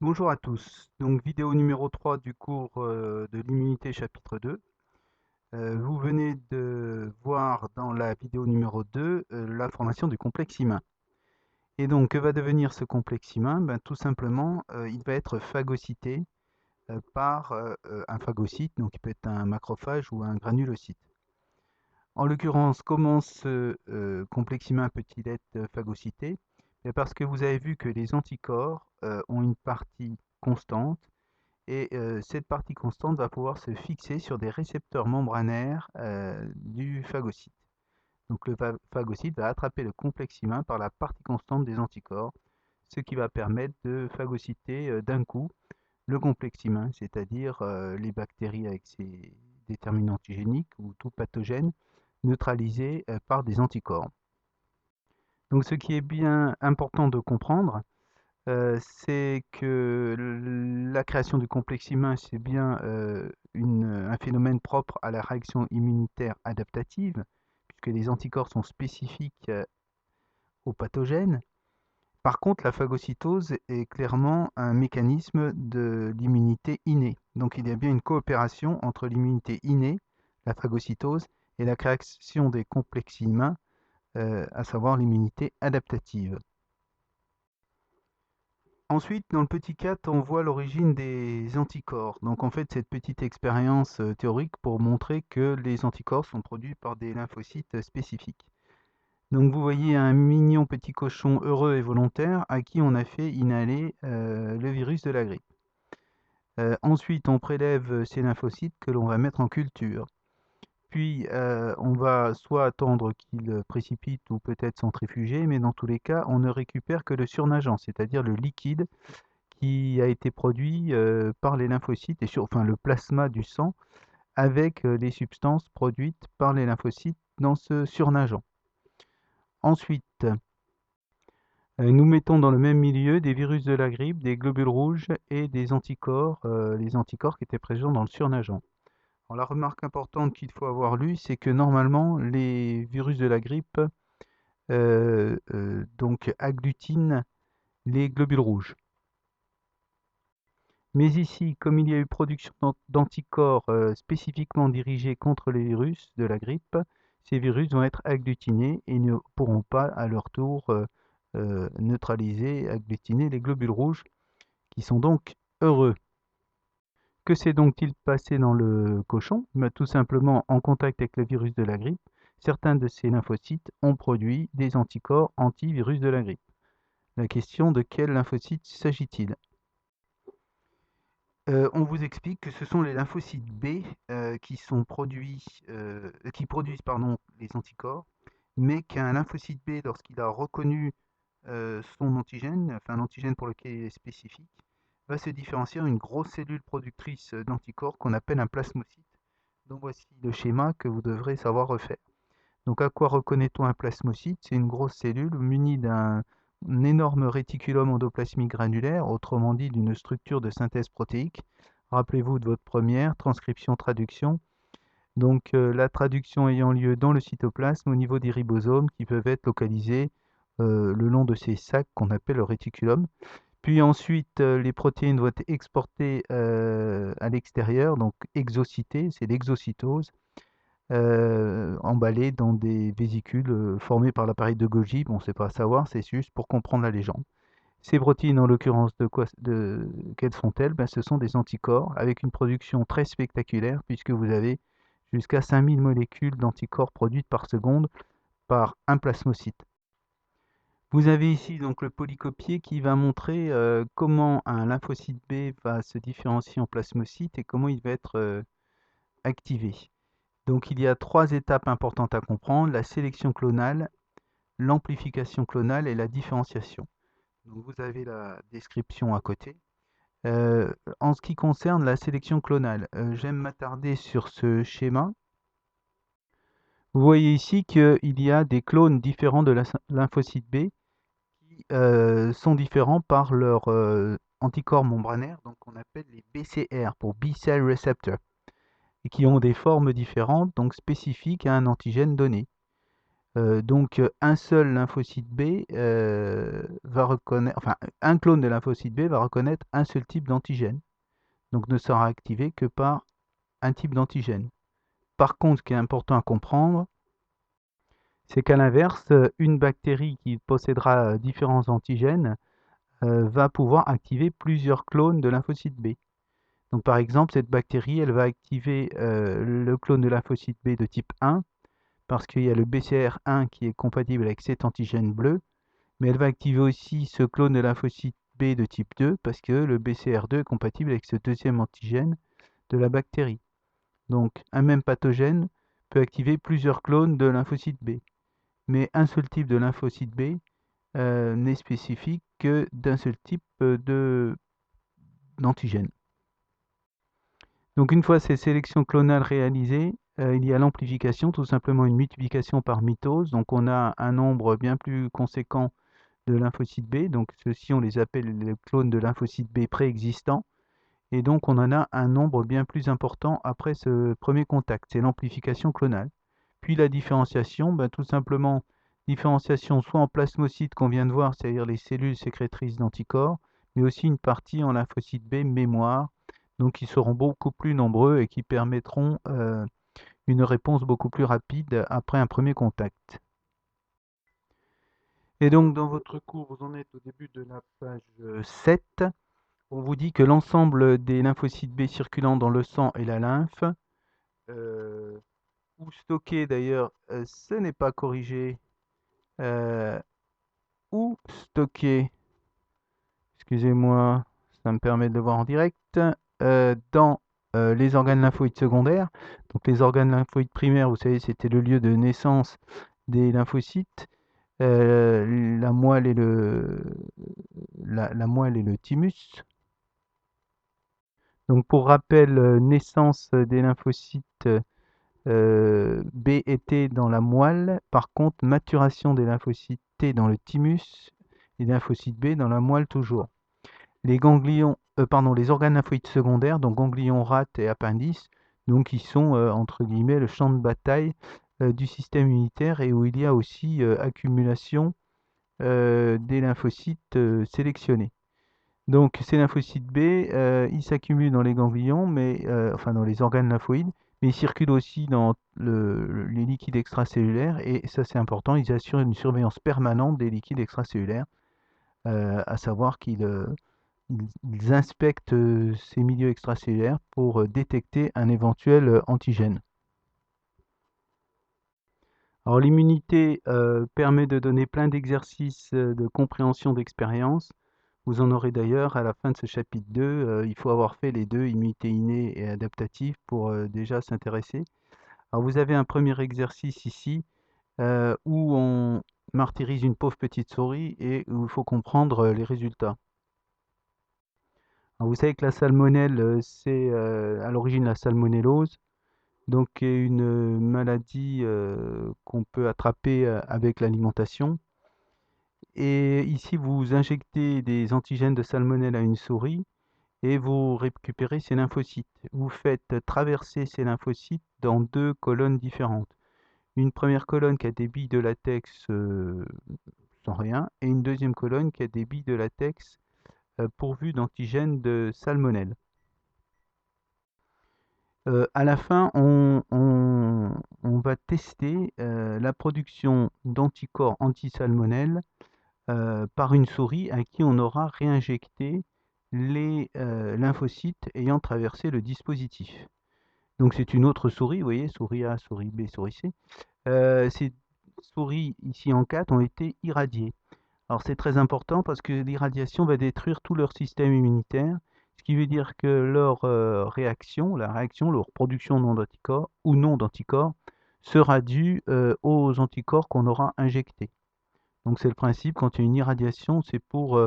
Bonjour à tous. Donc vidéo numéro 3 du cours de l'immunité chapitre 2. Vous venez de voir dans la vidéo numéro 2 la formation du complexe humain. Et donc que va devenir ce complexe humain? Tout simplement, il va être phagocyté par un phagocyte, donc il peut être un macrophage ou un granulocyte. En l'occurrence, comment ce complexe humain peut-il être phagocyté? Parce que vous avez vu que les anticorps ont une partie constante et cette partie constante va pouvoir se fixer sur des récepteurs membranaires du phagocyte. Donc le phagocyte va attraper le complexe humain par la partie constante des anticorps, ce qui va permettre de phagocyter d'un coup le complexe humain, c'est-à-dire les bactéries avec ses déterminants antigéniques ou tout pathogène neutralisé par des anticorps. Donc ce qui est bien important de comprendre, c'est que la création du complexe humain, c'est bien un phénomène propre à la réaction immunitaire adaptative, puisque les anticorps sont spécifiques aux pathogènes. Par contre, la phagocytose est clairement un mécanisme de l'immunité innée. Donc il y a bien une coopération entre l'immunité innée, la phagocytose, et la création des complexes humains, à savoir l'immunité adaptative. Ensuite, dans le petit 4, on voit l'origine des anticorps. Donc en fait, cette petite expérience théorique pour montrer que les anticorps sont produits par des lymphocytes spécifiques. Donc vous voyez un mignon petit cochon heureux et volontaire à qui on a fait inhaler le virus de la grippe. Ensuite, on prélève ces lymphocytes que l'on va mettre en culture. Puis, on va soit attendre qu'ils précipitent ou peut-être centrifuger, mais dans tous les cas, on ne récupère que le surnageant, c'est-à-dire le liquide qui a été produit par les lymphocytes, et enfin le plasma du sang, avec les substances produites par les lymphocytes dans ce surnageant. Ensuite, nous mettons dans le même milieu des virus de la grippe, des globules rouges et des anticorps, les anticorps qui étaient présents dans le surnageant. Alors, la remarque importante qu'il faut avoir lue, c'est que normalement, les virus de la grippe donc agglutinent les globules rouges. Mais ici, comme il y a eu production d'anticorps spécifiquement dirigés contre les virus de la grippe, ces virus vont être agglutinés et ne pourront pas à leur tour neutraliser, agglutiner les globules rouges qui sont donc heureux. Que s'est donc-il passé dans le cochon? Tout simplement, en contact avec le virus de la grippe, certains de ces lymphocytes ont produit des anticorps anti-virus de la grippe. La question de quels lymphocytes s'agit-il? On vous explique que ce sont les lymphocytes B qui produisent pardon, les anticorps, mais qu'un lymphocyte B, lorsqu'il a reconnu son antigène, enfin l'antigène pour lequel il est spécifique, va se différencier en une grosse cellule productrice d'anticorps qu'on appelle un plasmocyte. Donc voici le schéma que vous devrez savoir refaire. Donc à quoi reconnaît-on un plasmocyte? C'est une grosse cellule munie d'un énorme réticulum endoplasmique granulaire, autrement dit d'une structure de synthèse protéique. Rappelez-vous de votre première, transcription-traduction. Donc la traduction ayant lieu dans le cytoplasme au niveau des ribosomes qui peuvent être localisés le long de ces sacs qu'on appelle le réticulum. Puis ensuite, les protéines vont être exportées à l'extérieur, donc exocytées, c'est l'exocytose, emballées dans des vésicules formées par l'appareil de Golgi. Bon, c'est pas à savoir, c'est juste pour comprendre la légende. Ces protéines, en l'occurrence, quelles sont-elles? Ce sont des anticorps avec une production très spectaculaire puisque vous avez jusqu'à 5000 molécules d'anticorps produites par seconde par un plasmocyte. Vous avez ici donc le polycopier qui va montrer comment un lymphocyte B va se différencier en plasmocyte et comment il va être activé. Donc il y a 3 étapes importantes à comprendre: la sélection clonale, l'amplification clonale et la différenciation. Donc vous avez la description à côté. En ce qui concerne la sélection clonale, j'aime m'attarder sur ce schéma. Vous voyez ici qu'il y a des clones différents de la lymphocyte B qui sont différents par leur anticorps membranaire, donc on appelle les BCR pour B-cell receptor, et qui ont des formes différentes, donc spécifiques à un antigène donné. Donc un seul lymphocyte B va reconnaître, enfin un clone de lymphocyte B va reconnaître un seul type d'antigène, donc ne sera activé que par un type d'antigène. Par contre, ce qui est important à comprendre, c'est qu'à l'inverse, une bactérie qui possédera différents antigènes va pouvoir activer plusieurs clones de lymphocyte B. Donc par exemple, cette bactérie, elle va activer le clone de lymphocyte B de type 1 parce qu'il y a le BCR1 qui est compatible avec cet antigène bleu, mais elle va activer aussi ce clone de lymphocyte B de type 2 parce que le BCR2 est compatible avec ce deuxième antigène de la bactérie. Donc un même pathogène peut activer plusieurs clones de lymphocyte B, mais un seul type de lymphocyte B n'est spécifique que d'un seul type d'antigène. Donc une fois ces sélections clonales réalisées, il y a l'amplification, tout simplement une multiplication par mitose. Donc on a un nombre bien plus conséquent de lymphocytes B. Donc ceux-ci, on les appelle les clones de lymphocytes B préexistants. Et donc on en a un nombre bien plus important après ce premier contact. C'est l'amplification clonale. Puis la différenciation, tout simplement différenciation soit en plasmocytes qu'on vient de voir, c'est-à-dire les cellules sécrétrices d'anticorps, mais aussi une partie en lymphocytes B mémoire, donc qui seront beaucoup plus nombreux et qui permettront une réponse beaucoup plus rapide après un premier contact. Et donc dans votre cours, vous en êtes au début de la page 7. On vous dit que l'ensemble des lymphocytes B circulant dans le sang et la lymphe, ou stockés d'ailleurs, ce n'est pas corrigé, euh, ou stockés, excusez-moi, ça me permet de le voir en direct, dans les organes lymphoïdes secondaires. Donc les organes lymphoïdes primaires, vous savez, c'était le lieu de naissance des lymphocytes. La moelle et la moelle et le thymus. Donc pour rappel, naissance des lymphocytes B et T dans la moelle. Par contre, maturation des lymphocytes T dans le thymus et lymphocytes B dans la moelle toujours. Les ganglions, les organes lymphoïdes secondaires, donc ganglions, rate et appendice, donc qui sont entre guillemets le champ de bataille du système immunitaire et où il y a aussi accumulation des lymphocytes sélectionnés. Donc ces lymphocytes B, ils s'accumulent dans les ganglions, enfin dans les organes lymphoïdes, mais ils circulent aussi dans les liquides extracellulaires, et ça c'est important, ils assurent une surveillance permanente des liquides extracellulaires, à savoir qu'ils inspectent ces milieux extracellulaires pour détecter un éventuel antigène. Alors l'immunité permet de donner plein d'exercices de compréhension d'expérience. Vous en aurez d'ailleurs à la fin de ce chapitre 2. Il faut avoir fait les deux, immunité innée et adaptative, pour déjà s'intéresser. Alors vous avez un premier exercice ici où on martyrise une pauvre petite souris et où il faut comprendre les résultats. Alors vous savez que la salmonelle, c'est à l'origine la salmonellose, donc qui est une maladie qu'on peut attraper avec l'alimentation. Et ici, vous injectez des antigènes de salmonelle à une souris et vous récupérez ces lymphocytes. Vous faites traverser ces lymphocytes dans deux colonnes différentes. Une première colonne qui a des billes de latex sans rien, et une deuxième colonne qui a des billes de latex pourvues d'antigènes de salmonelle. À la fin, on va tester la production d'anticorps anti-salmonelle par une souris à qui on aura réinjecté les lymphocytes ayant traversé le dispositif. Donc c'est une autre souris, vous voyez, souris A, souris B, souris C. Ces souris, ici en 4, ont été irradiées. Alors c'est très important parce que l'irradiation va détruire tout leur système immunitaire, ce qui veut dire que leur réaction, leur production d'anticorps ou non d'anticorps, sera due aux anticorps qu'on aura injectés. Donc c'est le principe, quand il y a une irradiation, c'est pour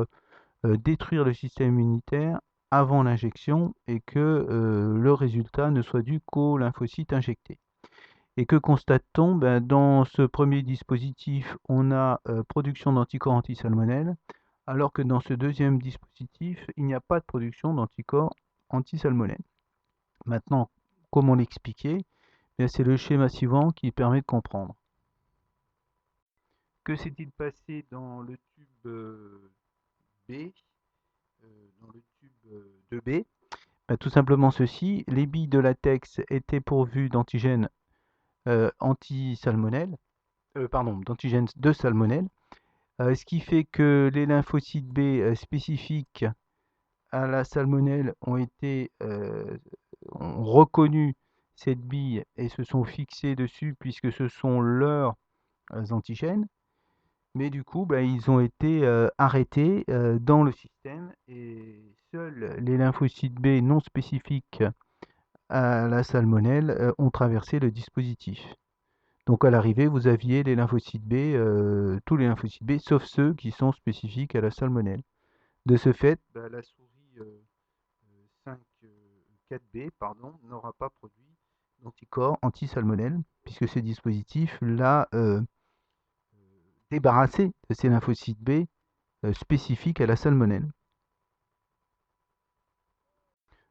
détruire le système immunitaire avant l'injection et que le résultat ne soit dû qu'aux lymphocytes injectés. Et que constate-t-on? Dans ce premier dispositif, on a production d'anticorps antisalmonelles, alors que dans ce deuxième dispositif, il n'y a pas de production d'anticorps antisalmonelles. Maintenant, comment l'expliquer? C'est le schéma suivant qui permet de comprendre. Que s'est-il passé dans le tube B, dans le tube 2B? Bah, tout simplement ceci, les billes de latex étaient pourvues d'antigènes anti-salmonelle, pardon, d'antigènes de salmonelle, ce qui fait que les lymphocytes B spécifiques à la salmonelle ont reconnu cette bille et se sont fixés dessus puisque ce sont leurs antigènes. Mais du coup, bah, ils ont été arrêtés dans le système et seuls les lymphocytes B non spécifiques à la salmonelle ont traversé le dispositif. Donc à l'arrivée, vous aviez les lymphocytes B, tous les lymphocytes B, sauf ceux qui sont spécifiques à la salmonelle. De ce fait, bah, la souris 5-4B n'aura pas produit d'anticorps anti-salmonelle, puisque ce dispositif l'a débarrassé de ces lymphocytes B spécifiques à la salmonelle.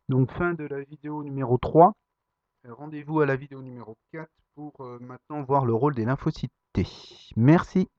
Donc fin de la vidéo numéro 3. Rendez-vous à la vidéo numéro 4 pour maintenant voir le rôle des lymphocytes T. Merci.